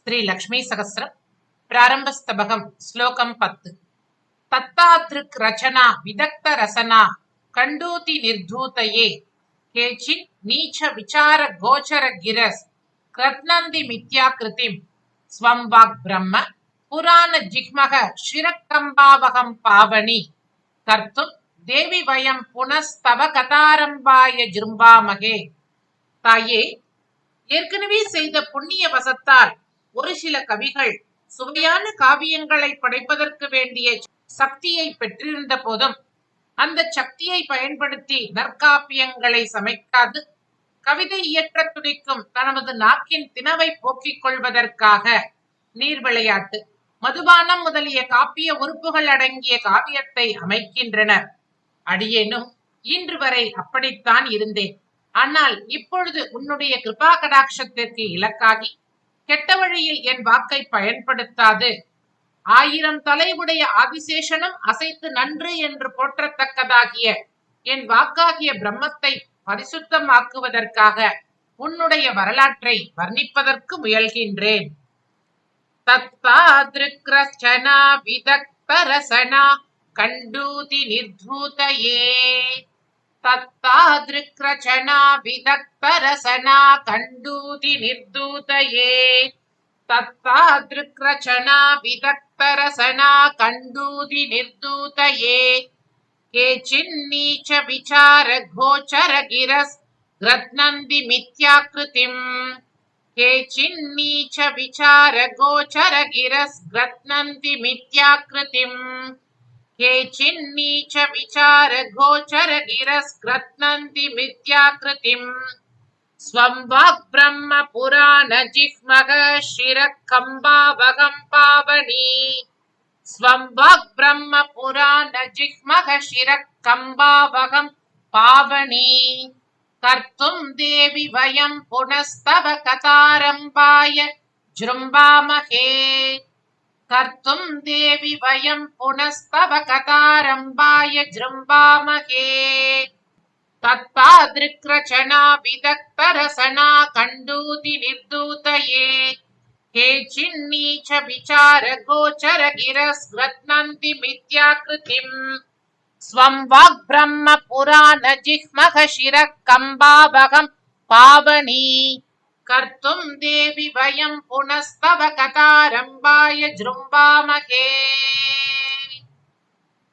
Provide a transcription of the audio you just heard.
श्री लक्ष्मी सहस्रम प्रारंभस्तबकम श्लोकम 10 तत्तादृक् रचना विदग्ध रसना कंडूति निर्धूतये केचिन् नीच विचार गोचर गिरस् कृत्नन्ति मिथ्याकृतिं स्वं वाक् ब्रह्म पुराण जिह्मः शिरकम्बावहं पावनी कर्तुं देवी वयं पुनस्तव कथारम्भाय ஜும்பாமகே. தாயே, ஏற்கனவே செய்த புண்ணிய வசத்தால் ஒரு சில கவிகள் சுவையான காவியங்களை படைப்பதற்கு வேண்டிய சக்தியை பெற்றிருந்த போதும் அந்த சக்தியை பயன்படுத்தி நற்காப்பியங்களை சமைக்காது கவிதை இயற்ற துடிக்கும் தனது நாக்கின் தினவை போக்கிக் கொள்வதற்காக நீர் விளையாட்டு, மதுபானம் முதலிய காப்பிய உறுப்புகள் அடங்கிய காவியத்தை அமைக்கின்றனர். அடியேனும் இன்று வரை அப்படித்தான் இருந்தேன். ஆனால் இப்பொழுது உன்னுடைய கிருபா கடாட்சத்திற்கு இலக்காகி கெட்ட வழியில் என் வாக்கை பயன்படுத்தாது 1000 தலை உடைய ஆதிசேஷனும் அசைத்து நன்று என்று போற்றத்தக்கதாகிய என் வாக்காகிய பிரம்மத்தை பரிசுத்தமாக்குவதற்காக உன்னுடைய வரலாற்றை வர்ணிப்பதற்கு முயல்கின்றேன். தத்தாத்ருக் ரச்சனா விதக்த ரசனா கண்டூதி நிர்தூதயே. तत्तादृक् रचना विदग्ध रसना कंडूति निर्धूतये. तत्तादृक् रचना विदग्ध रसना कंडूति निर्धूतये. केचिन्नीच विचार गोचर गिरस् ग्रथ्नन्ति मिथ्याकृतिम्. केचिन्नीच विचार गोचर गिरस् ग्रथ्नन्ति मिथ्याकृतिम्. केचिन्नीच विचार गोचर गिरस् ग्रथ्नन्ति मिथ्याकृतिम्. स्वं वाक् ब्रह्म पुराण जिह्मः शिरकम्बावहं पावनी. स्वं वाक् ब्रह्म पुराण जिह्मः शिरकम्बावहं पावनी. कर्तुं देवि वयं पुनस्तव कथारम्भाय ஜும்பாமகே. कर्तुं देवि वयं पुनस्तव कथारम्भाय ஜும்பாமகே. तत्तादृक् रचना विदग्ध रसना कंडूति निर्धूतये. केचिन्नीच विचार गोचर गिरस् ग्रथ्नन्ति मिथ्याकृतिम्. स्वं वाक् ब्रह्म पुराण जिह्मः शिरकम्बावहं पावनी. कर्तुं देवि वयं पुनस्तव कथारम्भाय ஜும்பாமகே.